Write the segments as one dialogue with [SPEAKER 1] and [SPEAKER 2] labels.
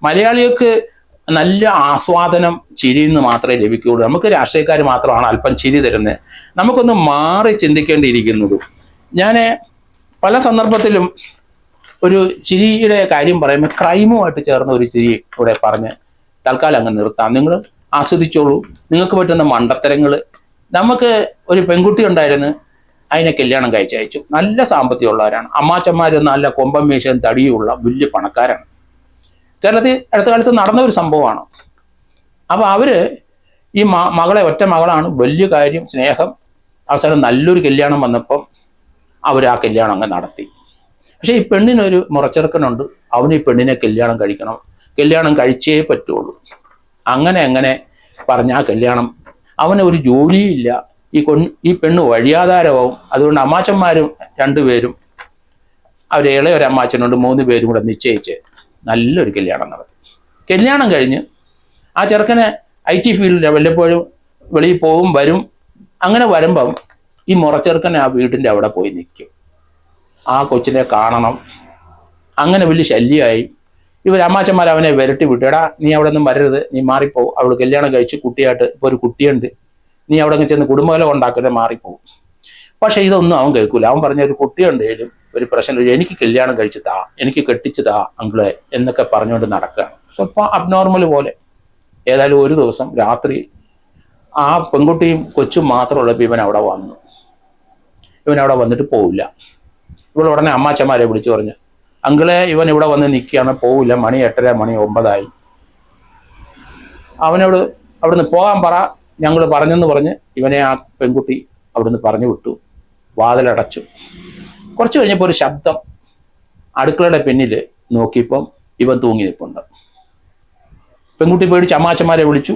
[SPEAKER 1] മലയാളികൾക്ക് നല്ല ആസ്വാദനം ചിരിയിൽ നിന്ന് മാത്രമേ ലഭിക്കുകയുള്ളൂ. നമുക്ക് രാഷ്ട്രീയക്കാർ മാത്രമാണ് അല്പം ചിരി തരുന്നത്. നമുക്കൊന്ന് മാറി ചിന്തിക്കേണ്ടിയിരിക്കുന്നത്. ഞാൻ പല സന്ദർഭത്തിലും ഒരു ചിരിയുടെ കാര്യം പറയുമ്പോൾ ക്രൈമുമായിട്ട് ചേർന്ന ഒരു ചിരി ഇവിടെ പറഞ്ഞ് തൽക്കാലം അങ്ങ് നിർത്താം. നിങ്ങൾ ആസ്വദിച്ചോളൂ. നിങ്ങൾക്ക് പറ്റുന്ന മണ്ടത്തരങ്ങൾ. നമുക്ക് ഒരു പെൺകുട്ടി ഉണ്ടായിരുന്നു, അതിനെ കല്യാണം കഴിച്ചയച്ചു. നല്ല സാമ്പത്തികമുള്ളവരാണ്. അമ്മാച്ചന്മാർ നല്ല കൊമ്പം മീശയും തടിയുമുള്ള വലിയ പണക്കാരാണ്. കേരളത്തിൽ അടുത്ത കാലത്ത് നടന്ന ഒരു സംഭവമാണ്. അപ്പോൾ അവര് ഈ മകളെ, ഒറ്റ മകളാണ്, വലിയ കാര്യം, സ്നേഹം. അവസാനം നല്ലൊരു കല്യാണം വന്നപ്പം അവർ ആ കല്യാണം അങ്ങ് നടത്തി. പക്ഷെ ഈ പെണ്ണിനൊരു മുറച്ചെറുക്കനുണ്ട്. അവന് ഈ പെണ്ണിനെ കല്യാണം കഴിക്കണം, കല്യാണം കഴിച്ചേ പറ്റുള്ളൂ. അങ്ങനെ പറഞ്ഞ ആ കല്യാണം, അവന് ഒരു ജോലിയില്ല. ഈ പെണ്ണ് വഴിയാധാരമാവും. അതുകൊണ്ട് അമ്മാച്ചന്മാരും രണ്ടുപേരും, അവർ ഇളയൊരു അമ്മാച്ചനുണ്ട്, 3 പേരും കൂടെ നിശ്ചയിച്ച് നല്ലൊരു കല്യാണം നടത്തി. കല്യാണം കഴിഞ്ഞ് ആ ചെറുക്കനെ IT ഫീൽഡിൽ വല്ലപ്പോഴും വെളിയിൽ പോകും വരും. അങ്ങനെ വരുമ്പം ഈ മുറച്ചെറുക്കൻ ആ വീടിൻ്റെ അവിടെ പോയി നിൽക്കും. ആ കൊച്ചിനെ കാണണം. അങ്ങനെ വലിയ ശല്യമായി. ഇവർ അമ്മാച്ചന്മാർ അവനെ വിരട്ടി വിട്ടു. എടാ, നീ അവിടെ ഒന്നും വരരുത്, നീ മാറിപ്പോവും. അവൾ കല്യാണം കഴിച്ച് കുട്ടിയായിട്ട് ഇപ്പോൾ ഒരു കുട്ടിയുണ്ട്, നീ അവിടെ ചെന്ന് കുടുംബകലം ഉണ്ടാക്കരുത്, മാറിപ്പോവും. പക്ഷെ ഇതൊന്നും അവൻ കേൾക്കൂല. അവൻ പറഞ്ഞ ഒരു കുട്ടിയുണ്ടെങ്കിലും ഒരു പ്രശ്നമില്ല, എനിക്ക് കല്യാണം കഴിച്ച് താ, എനിക്ക് കെട്ടിച്ച് താ അങ്കിളെ എന്നൊക്കെ പറഞ്ഞുകൊണ്ട് നടക്കുകയാണ്. സ്വല്പം അബ്നോർമൽ പോലെ. ഏതായാലും ഒരു ദിവസം രാത്രി ആ പെൺകുട്ടിയും കൊച്ചും മാത്രമുള്ളപ്പോൾ ഇവൻ അവിടെ വന്നു. ഇവൻ അവിടെ വന്നിട്ട് പോവില്ല. ഇവൾ ഉടനെ അമ്മാച്ചന്മാരെ വിളിച്ചു പറഞ്ഞു, അങ്കിളെ, ഇവൻ ഇവിടെ വന്ന് നിൽക്കുകയാണ്, പോവില്ല, മണി 8:30, മണി 9 അവനോട് അവിടുന്ന് പോകാൻ പറ, ഞങ്ങൾ പറഞ്ഞെന്ന് പറഞ്ഞ് ഇവനെ ആ പെൺകുട്ടി അവിടുന്ന് പറഞ്ഞു വിട്ടു. വാതിലടച്ചു. കുറച്ച് കഴിഞ്ഞപ്പോൾ ഒരു ശബ്ദം. അടുക്കളയുടെ പിന്നിൽ നോക്കിയപ്പം ഇവൻ തൂങ്ങി നിൽപ്പുണ്ട്. പെൺകുട്ടി പേടിച്ച് അമ്മാച്ചന്മാരെ വിളിച്ചു.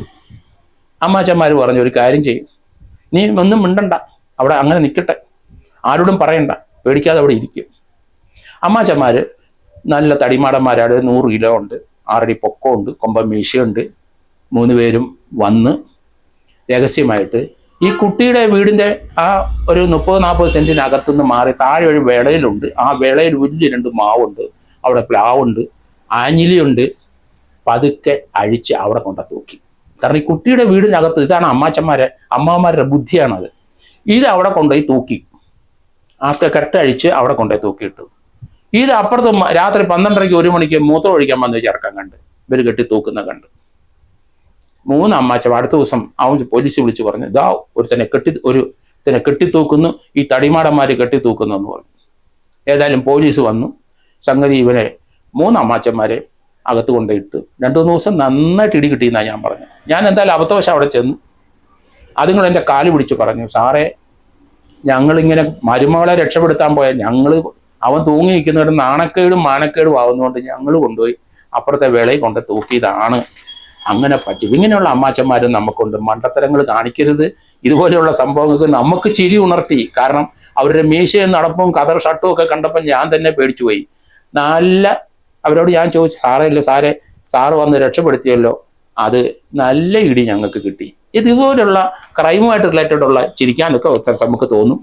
[SPEAKER 1] അമ്മാച്ചന്മാർ പറഞ്ഞു, ഒരു കാര്യം ചെയ്യും, നീ ഒന്നും മിണ്ടണ്ട, അവിടെ അങ്ങനെ നിൽക്കട്ടെ, ആരോടും പറയണ്ട, പേടിക്കാതെ അവിടെ ഇരിക്കും. അമ്മാച്ചന്മാർ നല്ല തടിമാടന്മാരാണ്. 100 കിലോ ഉണ്ട്, 6 അടി പൊക്കമുണ്ട്, കൊമ്പം മീശയുണ്ട്. 3 പേരും വന്ന് രഹസ്യമായിട്ട് ഈ കുട്ടിയുടെ വീടിൻ്റെ ആ ഒരു 30-40 സെന്റിനകത്തുനിന്ന് മാറി താഴെ ഒരു വിളയിലുണ്ട്. ആ വിളയിൽ വലിയ 2 മാവുണ്ട്, അവിടെ പ്ലാവുണ്ട്, ആഞ്ഞിലിയുണ്ട്. പതുക്കെ അഴിച്ച് അവിടെ കൊണ്ട തൂക്കി. കാരണം ഈ കുട്ടിയുടെ വീടിനകത്ത്, ഇതാണ് അമ്മമാരുടെ ബുദ്ധിയാണത്. ഇത് അവിടെ കൊണ്ടുപോയി തൂക്കി. ആ കെട്ടഴിച്ച് അവിടെ കൊണ്ടുപോയി തൂക്കിയിട്ടു. ഇത് അപ്പുറത്ത് രാത്രി 12:30 1 മണിക്ക് മൂത്രം ഒഴിക്കാൻ വന്ന് ചേർക്കാൻ കണ്ട് ഇവർ കെട്ടി തൂക്കുന്ന കണ്ട്. 3 അമ്മാച്ചൻ അടുത്ത ദിവസം അവൻ പോലീസ് വിളിച്ച് പറഞ്ഞു, ഇതാ ഒരുത്തനെ കെട്ടിത്തൂക്കുന്നു, ഈ തടിമാടന്മാര് കെട്ടിത്തൂക്കുന്നു എന്ന് പറഞ്ഞു. ഏതായാലും പോലീസ് വന്നു. സംഗതി ഇവനെ 3 അമ്മാച്ചന്മാരെ അകത്ത് കൊണ്ടിട്ട് 2-3 ദിവസം നന്നായിട്ട് ഇടി കിട്ടിയെന്നാണ് ഞാൻ പറഞ്ഞു. ഞാൻ എന്തായാലും അബദ്ധവശം അവിടെ ചെന്നു. അതുങ്ങൾ എൻ്റെ കാല് പിടിച്ച് പറഞ്ഞു, സാറേ, ഞങ്ങളിങ്ങനെ മരുമകളെ രക്ഷപ്പെടുത്താൻ പോയാൽ അവൻ തൂങ്ങി നിൽക്കുന്നവരുടെ നാണക്കേടും മാനക്കേടും ആവുന്നതുകൊണ്ട് ഞങ്ങൾ കൊണ്ടുപോയി അപ്പുറത്തെ വേളയിൽ കൊണ്ട് തൂക്കിയതാണ്. അങ്ങനെ പറ്റും. ഇങ്ങനെയുള്ള അമ്മാച്ചന്മാരും നമുക്കുണ്ട്. മണ്ടത്തരങ്ങൾ കാണിക്കരുത്. ഇതുപോലെയുള്ള സംഭവങ്ങൾക്ക് നമുക്ക് ചിരി ഉണർത്തി. കാരണം അവരുടെ മീശയും നടപ്പും കതർ ഷർട്ടും ഒക്കെ കണ്ടപ്പോൾ ഞാൻ തന്നെ പേടിച്ചു പോയി. അവരോട് ഞാൻ ചോദിച്ചു, സാറ് വന്ന് രക്ഷപ്പെടുത്തിയല്ലോ, അത് നല്ല ഇടി ഞങ്ങൾക്ക് കിട്ടി. ഇതുപോലുള്ള ക്രൈമുമായിട്ട് റിലേറ്റഡ് ഉള്ള ചിരിക്കാനൊക്കെ നമുക്ക് തോന്നും.